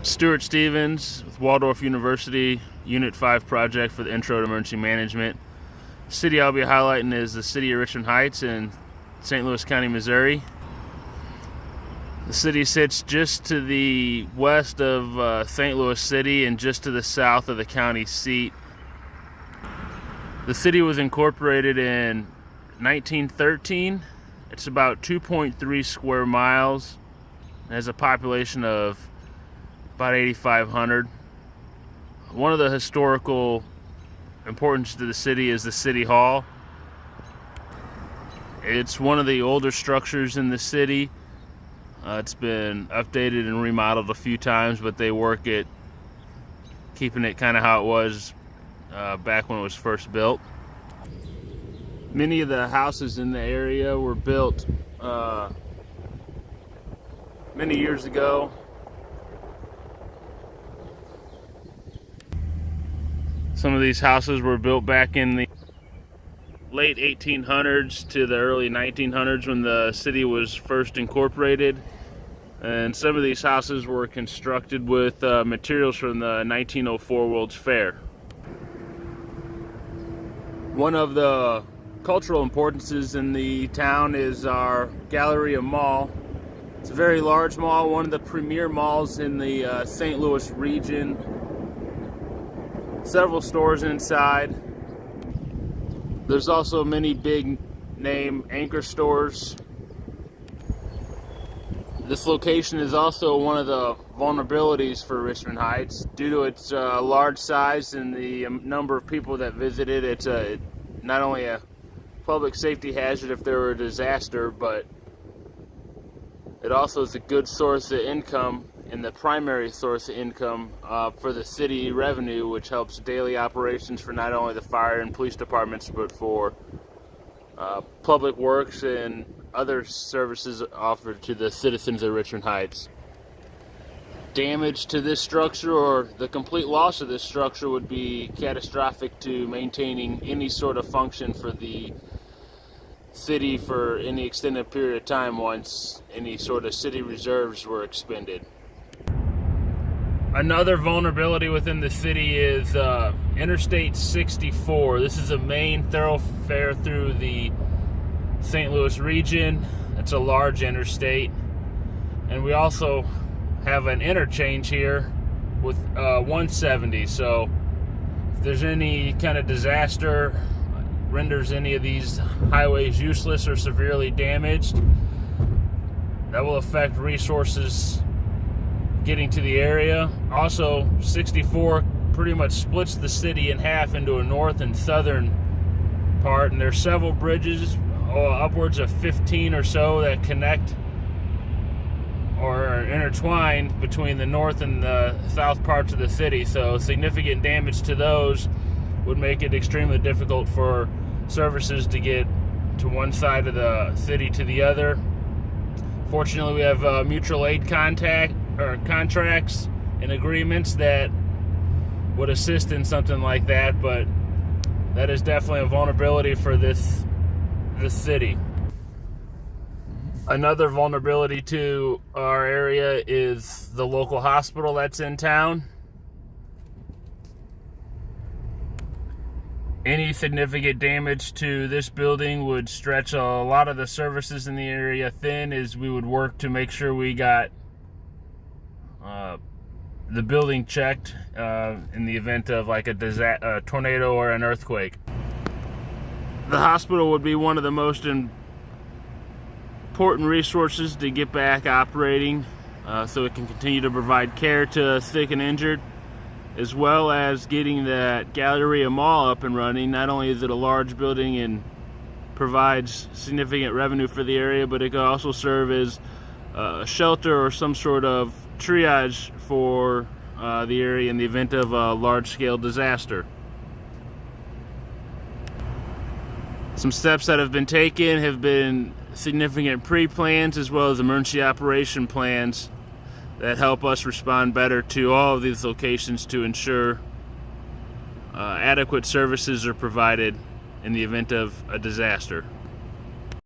Stuart Stevens with Waldorf University, Unit 5 project for the Intro to Emergency Management. The city I'll be highlighting is the city of Richmond Heights in St. Louis County, Missouri. The city sits just to the west of St. Louis City and just to the south of the county seat. The city was incorporated in 1913. It's about 2.3 square miles. It has a population of about 8,500. One of the historical importance to the city is the City Hall. It's one of the older structures in the city. It's been updated and remodeled a few times, but they work at keeping it kind of how it was back when it was first built. Many of the houses in the area were built many years ago. Some of these houses were built back in the late 1800s to the early 1900s when the city was first incorporated. And some of these houses were constructed with materials from the 1904 World's Fair. One of the cultural importances in the town is our Galleria Mall. It's a very large mall, one of the premier malls in the St. Louis region. Several stores inside. There's also many big name anchor stores. This location is also one of the vulnerabilities for Richmond Heights. Due to its large size and the number of people that visit it, it's not only a public safety hazard if there were a disaster, but it also is a good source of income and the primary source of income for the city revenue, which helps daily operations for not only the fire and police departments, but for public works and other services offered to the citizens of Richmond Heights. Damage to this structure or the complete loss of this structure would be catastrophic to maintaining any sort of function for the city for any extended period of time once any sort of city reserves were expended. Another vulnerability within the city is Interstate 64. This is a main thoroughfare through the St. Louis region. It's a large interstate. And we also have an interchange here with 170. So if there's any kind of disaster, renders any of these highways useless or severely damaged, that will affect resources getting to the area. Also, 64 pretty much splits the city in half into a north and southern part, and there's several bridges, upwards of 15 or so, that connect or are intertwined between the north and the south parts of the city. So significant damage to those would make it extremely difficult for services to get to one side of the city to the other. Fortunately, we have mutual aid contracts and agreements that would assist in something like that, but that is definitely a vulnerability for this city. Another vulnerability to our area is the local hospital that's in town. Any significant damage to this building would stretch a lot of the services in the area thin, as we would work to make sure we got the building checked in the event of like a tornado or an earthquake. The hospital would be one of the most important resources to get back operating so it can continue to provide care to sick and injured, as well as getting that Galleria Mall up and running. Not only is it a large building and provides significant revenue for the area, but it could also serve as a shelter or some sort of triage for the area in the event of a large-scale disaster. Some steps that have been taken have been significant pre-plans as well as emergency operation plans that help us respond better to all of these locations to ensure adequate services are provided in the event of a disaster.